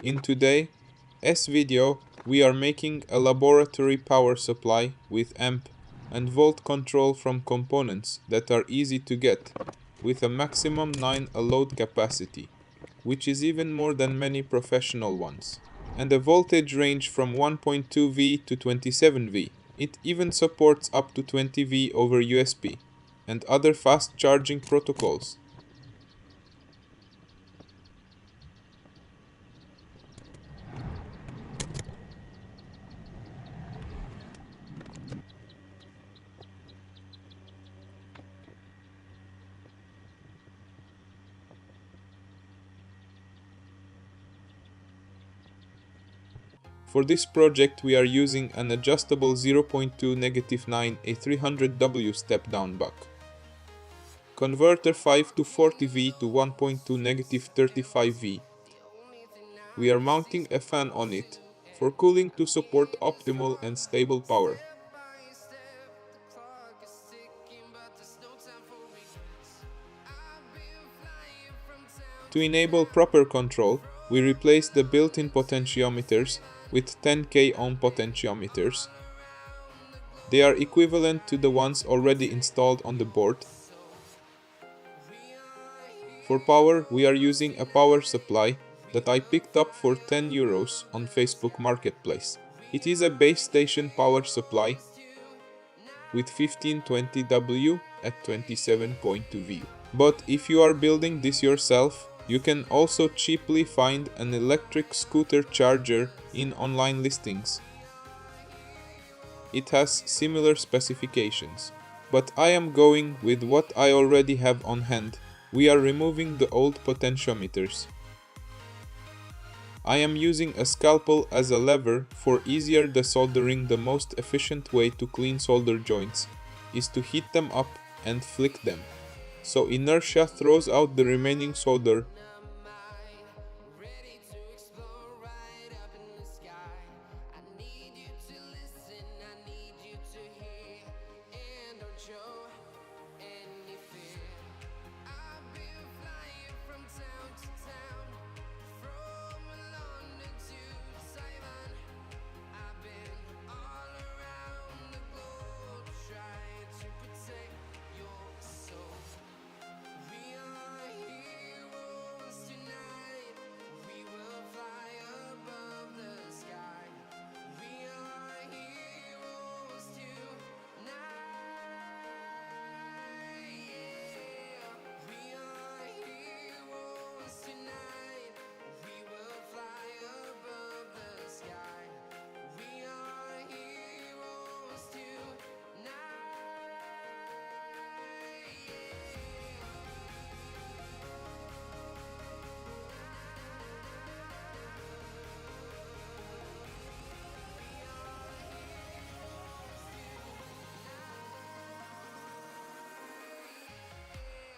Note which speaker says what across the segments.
Speaker 1: In today's video, we are making a laboratory power supply with amp and volt control from components that are easy to get, with a maximum 9 load capacity, which is even more than many professional ones, and a voltage range from 1.2V to 27V. It even supports up to 20V over USB and other fast charging protocols. For this project we are using an adjustable 0.2-9 a 300W step-down buck, converter 5 to 40V to 1.2 -35V. We are mounting a fan on it for cooling to support optimal and stable power. To enable proper control, we replace the built-in potentiometers with 10K ohm potentiometers. They are equivalent to the ones already installed on the board. For power, we are using a power supply that I picked up for €10 on Facebook Marketplace. It is a base station power supply with 1520W at 27.2V. But if you are building this yourself, you can also cheaply find an electric scooter charger in online listings. It has similar specifications, but I am going with what I already have on hand. We are removing the old potentiometers. I am using a scalpel as a lever for easier desoldering. The most efficient way to clean solder joints is to heat them up and flick them, so inertia throws out the remaining solder.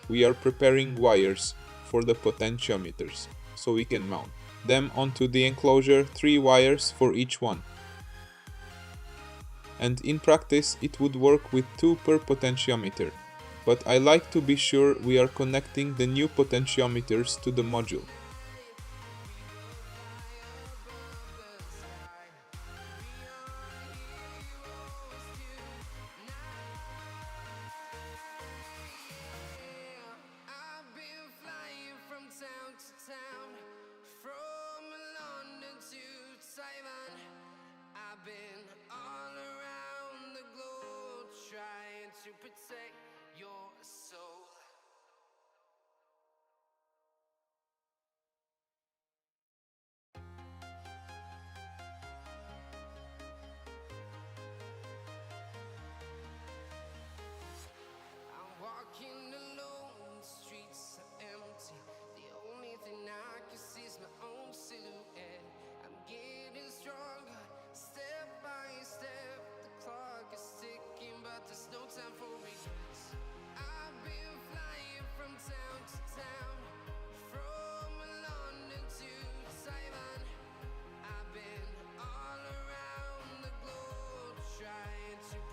Speaker 1: We are preparing wires for the potentiometers, so we can mount them onto the enclosure, 3 wires for each one. And in practice it would work with 2 per potentiometer, but I like to be sure we are connecting the new potentiometers to the module.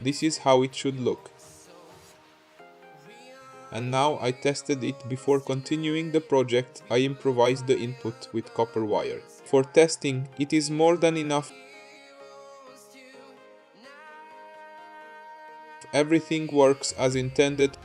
Speaker 1: This is how it should look. And now I tested it before continuing the project. I improvised the input with copper wire. For testing, it is more than enough. Everything works as intended.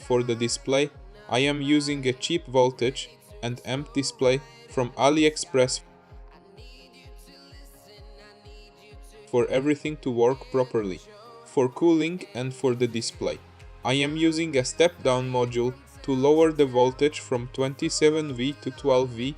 Speaker 1: For the display, I am using a cheap voltage and amp display from AliExpress for everything to work properly. For cooling and for the display, I am using a step-down module to lower the voltage from 27V to 12V.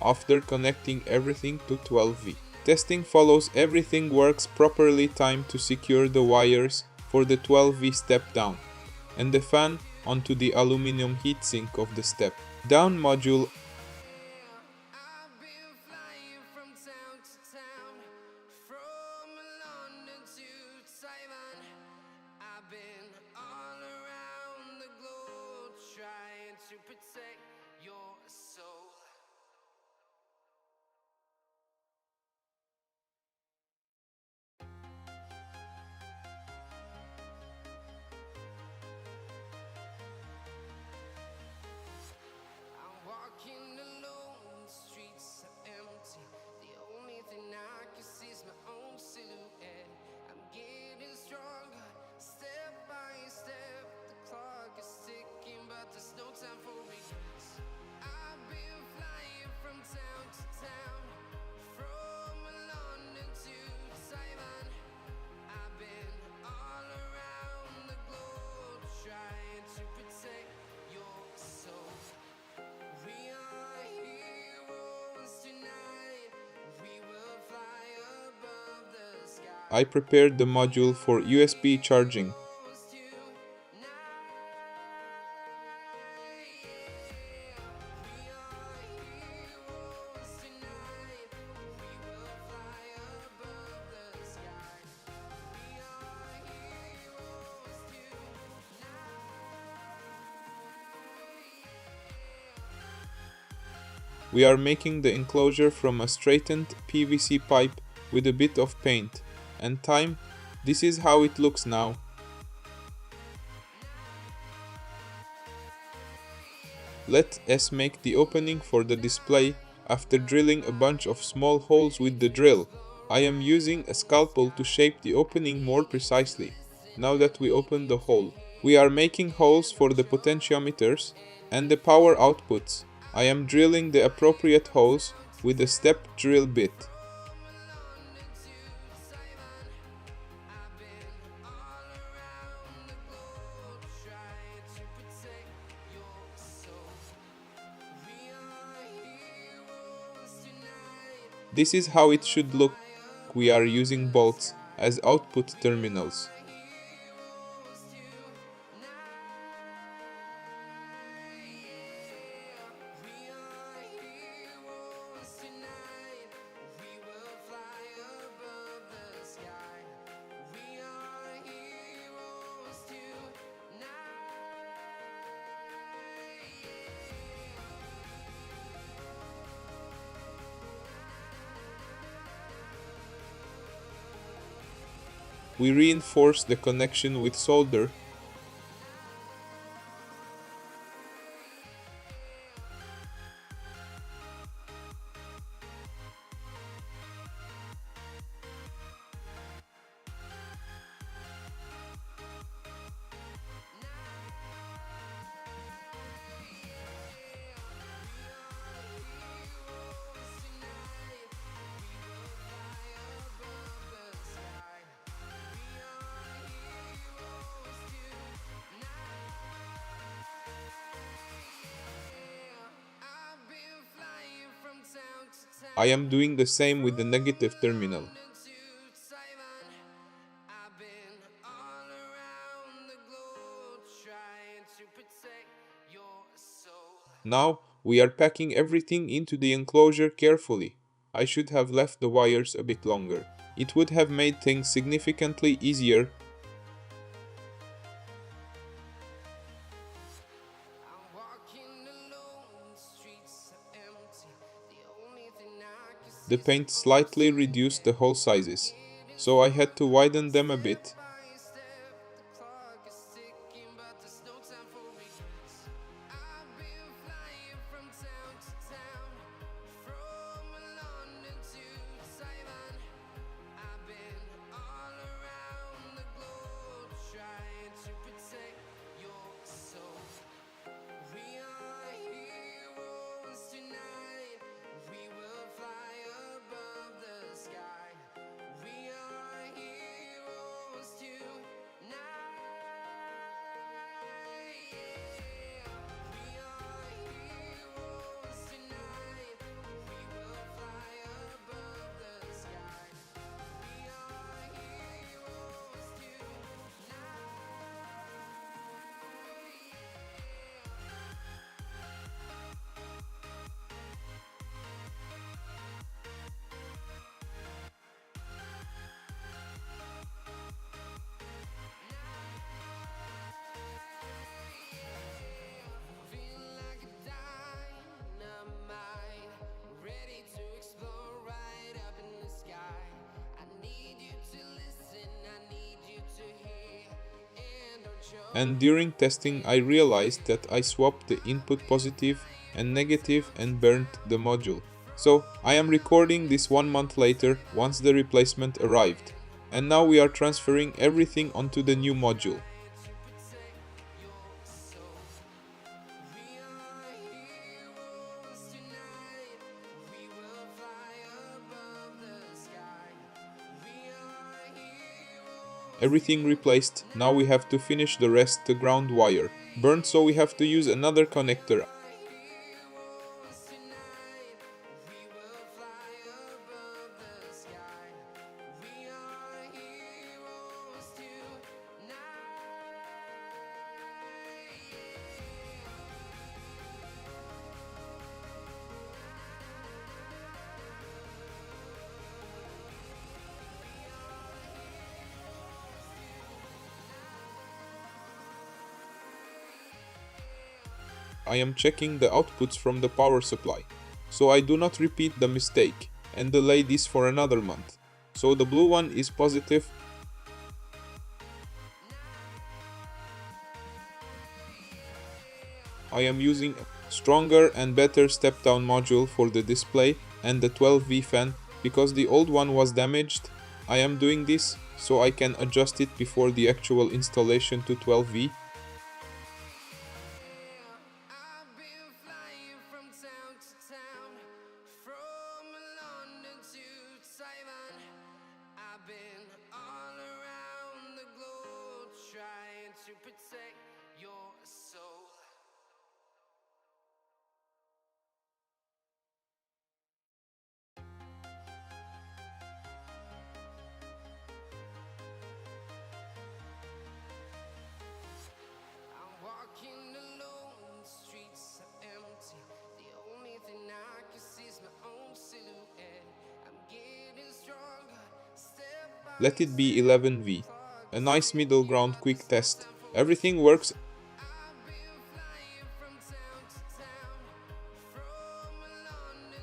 Speaker 1: After connecting everything to 12V. Testing follows. Everything works properly. Time to secure the wires for the 12V step down and the fan onto the aluminum heatsink of the step down module. I prepared the module for USB charging. We are making the enclosure from a straightened PVC pipe with a bit of paint and time. This is how it looks now. Let us make the opening for the display. After drilling a bunch of small holes with the drill, I am using a scalpel to shape the opening more precisely. Now that we open the hole, we are making holes for the potentiometers and the power outputs. I am drilling the appropriate holes with a step drill bit. This is how it should look. We are using bolts as output terminals. we reinforce the connection with solder. I am doing the same with the negative terminal. Now, we are packing everything into the enclosure carefully. I should have left the wires a bit longer. It would have made things significantly easier. The paint slightly reduced the hole sizes, so I had to widen them a bit. And during testing I realized that I swapped the input positive and negative and burnt the module. So I am recording this 1 month later once the replacement arrived. And now we are transferring everything onto the new module. Everything replaced, now we have to finish the rest. The ground wire burned, so we have to use another connector. I am checking the outputs from the power supply, so I do not repeat the mistake and delay this for another month. So the blue one is positive. I am using a stronger and better step-down module for the display and the 12V fan because the old one was damaged. I am doing this so I can adjust it before the actual installation to 12V. Let it be 11V. A nice middle ground quick test. Everything works.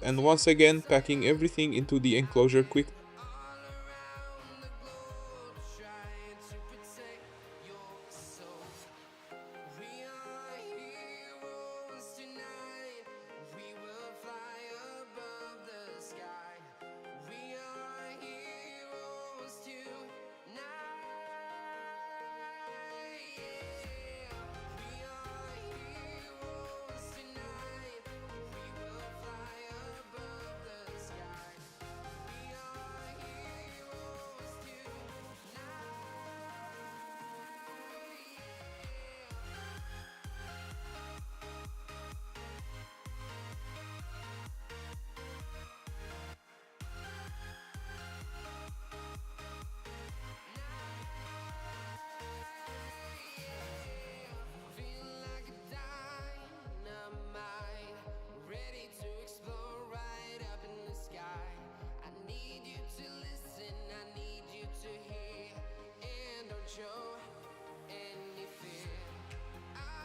Speaker 1: And once again packing everything into the enclosure quick.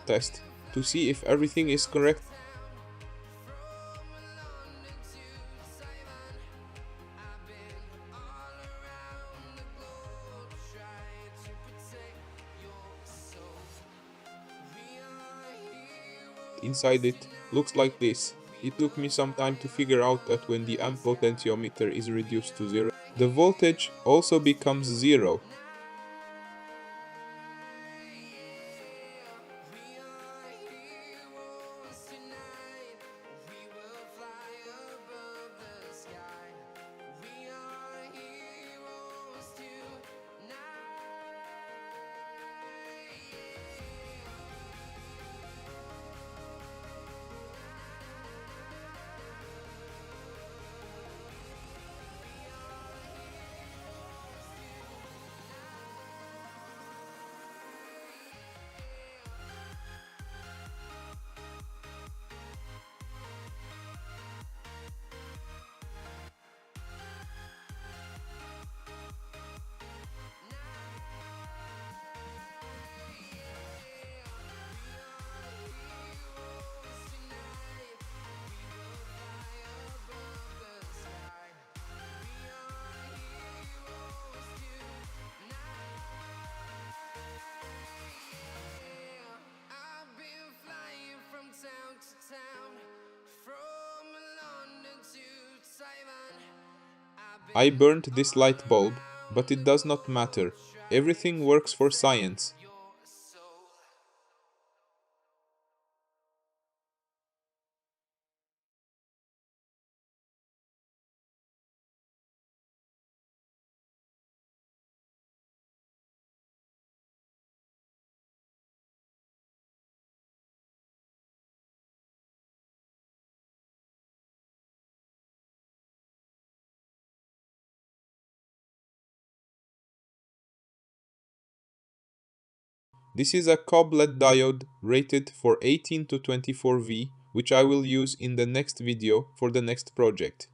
Speaker 1: test to see if everything is correct. Inside it looks like this. It took me some time to figure out that when the amp potentiometer is reduced to 0, the voltage also becomes 0. I burnt this light bulb, but it does not matter. Everything works for science. This is a coblet diode rated for 18 to 24V, which I will use in the next video for the next project.